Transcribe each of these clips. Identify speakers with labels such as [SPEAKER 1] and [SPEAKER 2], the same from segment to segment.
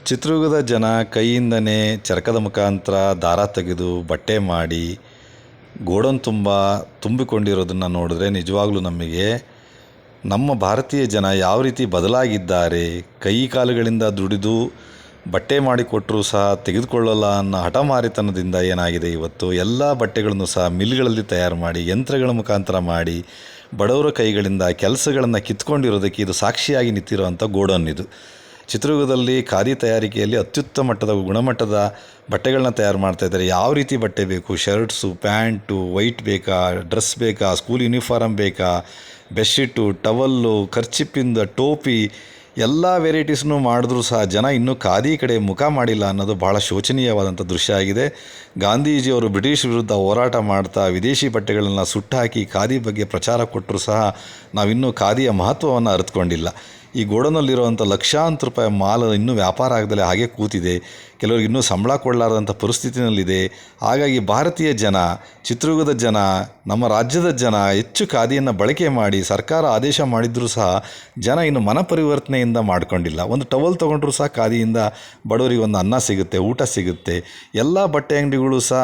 [SPEAKER 1] ಚಿತ್ರದುರ್ಗದ ಜನ ಕೈಯಿಂದನೇ ಚರಕದ ಮುಖಾಂತರ ದಾರ ತೆಗೆದು ಬಟ್ಟೆ ಮಾಡಿ ಗೋಡನ್ ತುಂಬ ತುಂಬಿಕೊಂಡಿರೋದನ್ನು ನೋಡಿದ್ರೆ ನಿಜವಾಗ್ಲೂ ನಮಗೆ ನಮ್ಮ ಭಾರತೀಯ ಜನ ಯಾವ ರೀತಿ ಬದಲಾಗಿದ್ದಾರೆ. ಕೈ ಕಾಲುಗಳಿಂದ ದುಡಿದು ಬಟ್ಟೆ ಮಾಡಿಕೊಟ್ಟರೂ ಸಹ ತೆಗೆದುಕೊಳ್ಳಲ್ಲ ಅನ್ನೋ ಹಠಮಾರಿತನದಿಂದ ಏನಾಗಿದೆ, ಇವತ್ತು ಎಲ್ಲ ಬಟ್ಟೆಗಳನ್ನು ಸಹ ಮಿಲ್ಗಳಲ್ಲಿ ತಯಾರು ಮಾಡಿ ಯಂತ್ರಗಳ ಮುಖಾಂತರ ಮಾಡಿ ಬಡವರ ಕೈಗಳಿಂದ ಕೆಲಸಗಳನ್ನು ಕಿತ್ಕೊಂಡಿರೋದಕ್ಕೆ ಇದು ಸಾಕ್ಷಿಯಾಗಿ ನಿಂತಿರುವಂಥ ಗೋಡನ್ ಇದು. ಚಿತ್ರದುರ್ಗದಲ್ಲಿ ಖಾದಿ ತಯಾರಿಕೆಯಲ್ಲಿ ಅತ್ಯುತ್ತಮ ಮಟ್ಟದ ಗುಣಮಟ್ಟದ ಬಟ್ಟೆಗಳನ್ನ ತಯಾರು ಮಾಡ್ತಾಯಿದ್ದಾರೆ. ಯಾವ ರೀತಿ ಬಟ್ಟೆ ಬೇಕು, ಶರ್ಟ್ಸು, ಪ್ಯಾಂಟು, ವೈಟ್ ಬೇಕಾ, ಡ್ರೆಸ್ ಬೇಕಾ, ಸ್ಕೂಲ್ ಯೂನಿಫಾರಮ್ ಬೇಕಾ, ಬೆಡ್ಶೀಟು, ಟವಲ್ಲು, ಖರ್ಚಿಪ್ಪಿಂದ ಟೋಪಿ ಎಲ್ಲ ವೆರೈಟೀಸ್ನು ಮಾಡಿದ್ರೂ ಸಹ ಜನ ಇನ್ನೂ ಖಾದಿ ಕಡೆ ಮುಖ ಮಾಡಿಲ್ಲ ಅನ್ನೋದು ಭಾಳ ಶೋಚನೀಯವಾದಂಥ ದೃಶ್ಯ ಆಗಿದೆ. ಗಾಂಧೀಜಿಯವರು ಬ್ರಿಟಿಷ್ ವಿರುದ್ಧ ಹೋರಾಟ ಮಾಡ್ತಾ ವಿದೇಶಿ ಬಟ್ಟೆಗಳನ್ನು ಸುಟ್ಟಾಕಿ ಖಾದಿ ಬಗ್ಗೆ ಪ್ರಚಾರ ಕೊಟ್ಟರೂ ಸಹ ನಾವಿನ್ನೂ ಖಾದಿಯ ಮಹತ್ವವನ್ನು ಅರಿತುಕೊಂಡಿಲ್ಲ. ಈ ಗೋಡನಲ್ಲಿರುವಂಥ ಲಕ್ಷಾಂತರ ರೂಪಾಯಿ ಮಾಲ್ ಇನ್ನೂ ವ್ಯಾಪಾರ ಆಗದಲ್ಲೇ ಹಾಗೆ ಕೂತಿದೆ. ಕೆಲವ್ರಿಗೆ ಇನ್ನೂ ಸಂಬಳ ಕೊಡಲಾರ್ದಂಥ ಪರಿಸ್ಥಿತಿನಲ್ಲಿದೆ. ಹಾಗಾಗಿ ಭಾರತೀಯ ಜನ, ಚಿತ್ರದುರ್ಗದ ಜನ, ನಮ್ಮ ರಾಜ್ಯದ ಜನ ಹೆಚ್ಚು ಖಾದಿಯನ್ನು ಬಳಕೆ ಮಾಡಿ ಸರ್ಕಾರ ಆದೇಶ ಮಾಡಿದ್ರೂ ಸಹ ಜನ ಇನ್ನು ಮನಪರಿವರ್ತನೆಯಿಂದ ಮಾಡ್ಕೊಂಡಿಲ್ಲ. ಒಂದು ಟವಲ್ ತೊಗೊಂಡ್ರೂ ಸಹ ಖಾದಿಯಿಂದ ಬಡವರಿಗೆ ಒಂದು ಅನ್ನ ಸಿಗುತ್ತೆ, ಊಟ ಸಿಗುತ್ತೆ. ಎಲ್ಲ ಬಟ್ಟೆ ಅಂಗಡಿಗಳು ಸಹ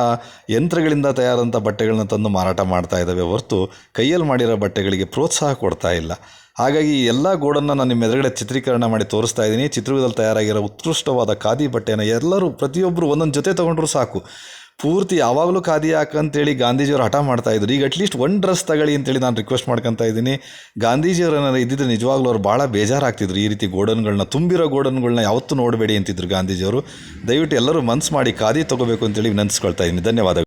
[SPEAKER 1] ಯಂತ್ರಗಳಿಂದ ತಯಾರಾದಂಥ ಬಟ್ಟೆಗಳನ್ನ ತಂದು ಮಾರಾಟ ಮಾಡ್ತಾ ಇದ್ದಾವೆ ಹೊರತು ಕೈಯಲ್ಲಿ ಮಾಡಿರೋ ಬಟ್ಟೆಗಳಿಗೆ ಪ್ರೋತ್ಸಾಹ ಕೊಡ್ತಾ ಇಲ್ಲ. ಹಾಗಾಗಿ ಎಲ್ಲ ಗೋಡನ್ನು ನಾನು ನಿಮ್ಮ ಎದುರುಗಡೆ ಚಿತ್ರೀಕರಣ ಮಾಡಿ ತೋರಿಸ್ತಾ ಇದ್ದೀನಿ. ಚಿತ್ರದುರ್ಗದಲ್ಲಿ ತಯಾರಾಗಿರೋ ಉತ್ಕೃಷ್ಟವಾದ ಖಾದಿ ಬಟ್ಟೆಯನ್ನು ಎಲ್ಲರೂ ಪ್ರತಿಯೊಬ್ಬರು ಒಂದೊಂದು ಜೊತೆ ತೊಗೊಂಡ್ರೂ ಸಾಕು. ಪೂರ್ತಿ ಯಾವಾಗಲೂ ಖಾದಿ ಹಾಕಂತೇಳಿ ಗಾಂಧೀಜಿಯವರು ಹಠ ಮಾಡ್ತಾಯಿದ್ರು. ಈಗ ಅಟ್ಲೀಸ್ಟ್ ಒಂದು ಡ್ರೆಸ್ ತಗೊಳ್ಳಿ ಅಂತೇಳಿ ನಾನು ರಿಕ್ವೆಸ್ಟ್ ಮಾಡ್ಕೊತಾ ಇದ್ದೀನಿ. ಗಾಂಧೀಜಿಯವರು ಏನಾರು ಇದ್ದಿದ್ದು ನಿಜವಾಗ್ಲೂ ಅವ್ರು ಭಾಳ ಬೇಜಾರಾಗ್ತಿದ್ರು. ಈ ರೀತಿ ಗೋಡನ್ಗಳನ್ನ, ತುಂಬಿರೋ ಗೋಡನ್ಗಳನ್ನ ಯಾವತ್ತೂ ನೋಡಬೇಡಿ ಅಂತಿದ್ರು ಗಾಂಧೀಜಿಯವರು. ದಯವಿಟ್ಟು ಎಲ್ಲರೂ ಮನಸ್ಸು ಮಾಡಿ ಖಾದಿ ತೊಗೋಬೇಕು ಅಂತೇಳಿ ವಿನಂತಿಸ್ಕೊಳ್ತಾ ಇದ್ದೀನಿ. ಧನ್ಯವಾದಗಳು.